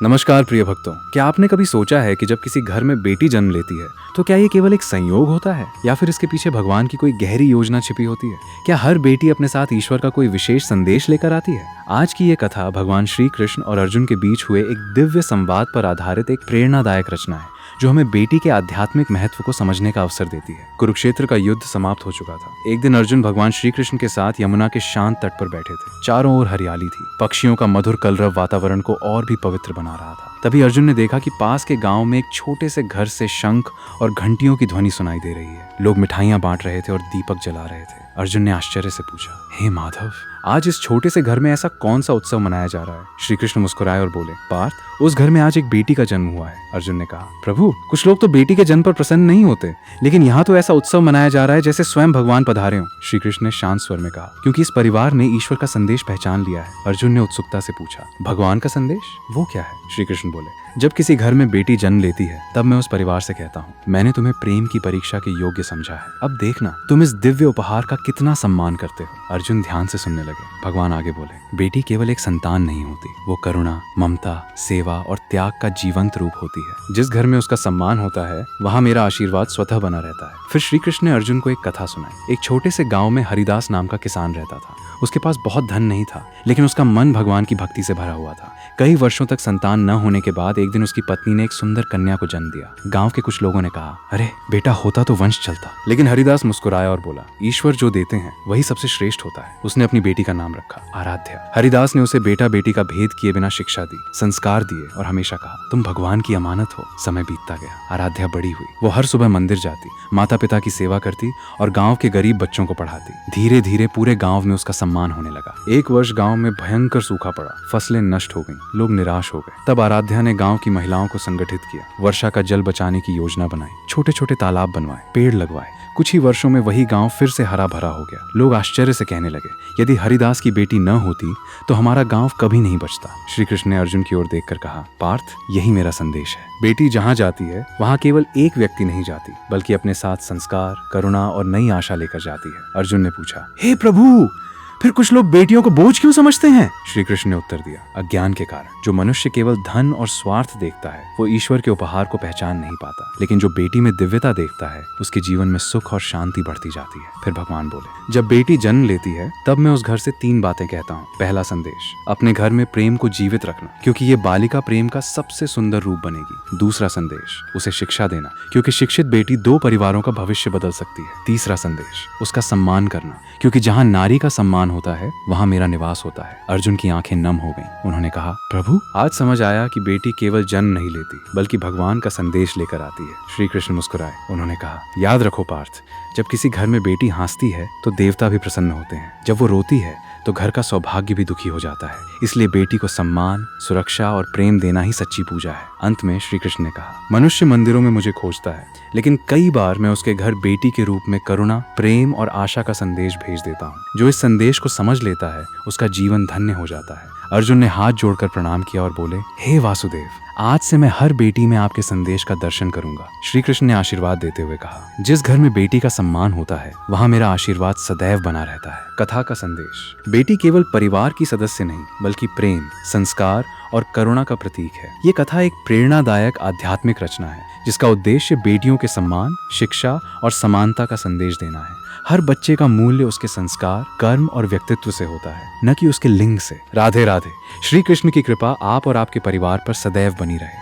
नमस्कार प्रिय भक्तों, क्या आपने कभी सोचा है कि जब किसी घर में बेटी जन्म लेती है तो क्या ये केवल एक संयोग होता है या फिर इसके पीछे भगवान की कोई गहरी योजना छिपी होती है? क्या हर बेटी अपने साथ ईश्वर का कोई विशेष संदेश लेकर आती है? आज की ये कथा भगवान श्री कृष्ण और अर्जुन के बीच हुए एक दिव्य संवाद पर आधारित एक प्रेरणादायक रचना है जो हमें बेटी के आध्यात्मिक महत्व को समझने का अवसर देती है। कुरुक्षेत्र का युद्ध समाप्त हो चुका था। एक दिन अर्जुन भगवान श्री कृष्ण के साथ यमुना के शांत तट पर बैठे थे। चारों ओर हरियाली थी। पक्षियों का मधुर कलरव वातावरण को और भी पवित्र बना रहा था। तभी अर्जुन ने देखा कि पास के गांव में एक छोटे से घर से शंख और घंटियों की ध्वनि सुनाई दे रही है। लोग मिठाइयां बांट रहे थे और दीपक जला रहे थे। अर्जुन ने आश्चर्य से पूछा, हे माधव, आज इस छोटे से घर में ऐसा कौन सा उत्सव मनाया जा रहा है? श्री कृष्ण मुस्कुराए और बोले, पार्थ, उस घर में आज एक बेटी का जन्म हुआ है। अर्जुन ने कहा, प्रभु, कुछ लोग तो बेटी के जन्म पर प्रसन्न नहीं होते, लेकिन यहाँ तो ऐसा उत्सव मनाया जा रहा है जैसे स्वयं भगवान पधारे हों। श्री कृष्ण ने शांत स्वर में कहा, क्योंकि इस परिवार ने ईश्वर का संदेश पहचान लिया है। अर्जुन ने उत्सुकता से पूछा, भगवान का संदेश? वो क्या है? श्री कृष्ण बोले, जब किसी घर में बेटी जन्म लेती है तब मैं उस परिवार से कहता हूँ, मैंने तुम्हें प्रेम की परीक्षा के योग्य समझा है। अब देखना तुम इस दिव्य उपहार का कितना सम्मान करते हो। अर्जुन ध्यान से सुनने लगे। भगवान आगे बोले, बेटी केवल एक संतान नहीं होती, वो करुणा, ममता, सेवा और त्याग का जीवंत रूप होती है। जिस घर में उसका सम्मान होता है वहाँ मेरा आशीर्वाद स्वतः बना रहता है। फिर श्री कृष्ण ने अर्जुन को एक कथा सुनाई। एक छोटे से गाँव में हरिदास नाम का किसान रहता था। उसके पास बहुत धन नहीं था, लेकिन उसका मन भगवान की भक्ति से भरा हुआ था। कई वर्षों तक संतान न होने के बाद एक दिन उसकी पत्नी ने एक सुंदर कन्या को जन्म दिया। गांव के कुछ लोगों ने कहा, अरे बेटा होता तो वंश चलता। लेकिन हरिदास मुस्कुराया और बोला, ईश्वर जो देते हैं वही सबसे श्रेष्ठ होता है। उसने अपनी बेटी का नाम रखा आराध्या। हरिदास ने उसे बेटा बेटी का भेद किए बिना शिक्षा दी, संस्कार दिए और हमेशा कहा, तुम भगवान की अमानत हो। समय बीतता गया। आराध्या बड़ी हुई। वो हर सुबह मंदिर जाती, माता पिता की सेवा करती और गाँव के गरीब बच्चों को पढ़ाती। धीरे धीरे पूरे गाँव में उसका सम्मान होने लगा। एक वर्ष गाँव में भयंकर सूखा पड़ा। फसलें नष्ट हो गईं। लोग निराश हो गए। तब आराध्या ने गांव की महिलाओं को संगठित किया, वर्षा का जल बचाने की योजना बनाई, छोटे छोटे तालाब बनवाए, पेड़ लगवाए। कुछ ही वर्षों में वही गांव फिर से हरा भरा हो गया। लोग आश्चर्य से कहने लगे, यदि हरिदास की बेटी न होती तो हमारा गांव कभी नहीं बचता। श्री कृष्ण ने अर्जुन की ओर देखकर कहा, पार्थ, यही मेरा संदेश है। बेटी जहाँ जाती है वहाँ केवल एक व्यक्ति नहीं जाती, बल्कि अपने साथ संस्कार, करुणा और नई आशा लेकर जाती है। अर्जुन ने पूछा, हे प्रभु, फिर कुछ लोग बेटियों को बोझ क्यों समझते हैं? श्री कृष्ण ने उत्तर दिया, अज्ञान के कारण। जो मनुष्य केवल धन और स्वार्थ देखता है वो ईश्वर के उपहार को पहचान नहीं पाता, लेकिन जो बेटी में दिव्यता देखता है उसके जीवन में सुख और शांति बढ़ती जाती है। फिर भगवान बोले, जब बेटी जन्म लेती है तब मैं उस घर से 3 बातें कहता हूँ। पहला संदेश, अपने घर में प्रेम को जीवित रखना, क्योंकि ये बालिका प्रेम का सबसे सुंदर रूप बनेगी। दूसरा संदेश, उसे शिक्षा देना, क्योंकि शिक्षित बेटी 2 परिवारों का भविष्य बदल सकती है। तीसरा संदेश, उसका सम्मान करना, क्योंकि जहाँ नारी का सम्मान होता है वहाँ मेरा निवास होता है। अर्जुन की आंखें नम हो गईं। उन्होंने कहा, प्रभु, आज समझ आया कि बेटी केवल जन्म नहीं लेती बल्कि भगवान का संदेश लेकर आती है। श्री कृष्ण मुस्कुराए। उन्होंने कहा, याद रखो पार्थ, जब किसी घर में बेटी हंसती है तो देवता भी प्रसन्न होते हैं। जब वो रोती है तो घर का सौभाग्य भी दुखी हो जाता है। इसलिए बेटी को सम्मान, सुरक्षा और प्रेम देना ही सच्ची पूजा है। अंत में श्री कृष्ण ने कहा, मनुष्य मंदिरों में मुझे खोजता है, लेकिन कई बार मैं उसके घर बेटी के रूप में करुणा, प्रेम और आशा का संदेश भेज देता हूँ। जो इस संदेश को समझ लेता है उसका जीवन धन्य हो जाता है। अर्जुन ने हाथ जोड़कर प्रणाम किया और बोले, हे वासुदेव, आज से मैं हर बेटी में आपके संदेश का दर्शन करूंगा। श्री कृष्ण ने आशीर्वाद देते हुए कहा, जिस घर में बेटी का सम्मान होता है वहाँ मेरा आशीर्वाद सदैव बना रहता है। कथा का संदेश, बेटी केवल परिवार की सदस्य नहीं बल्कि प्रेम, संस्कार और करुणा का प्रतीक है। ये कथा एक प्रेरणादायक आध्यात्मिक रचना है जिसका उद्देश्य बेटियों के सम्मान, शिक्षा और समानता का संदेश देना है। हर बच्चे का मूल्य उसके संस्कार, कर्म और व्यक्तित्व से होता है, न कि उसके लिंग से। राधे राधे। श्री कृष्ण की कृपा आप और आपके परिवार पर सदैव बनी रहे।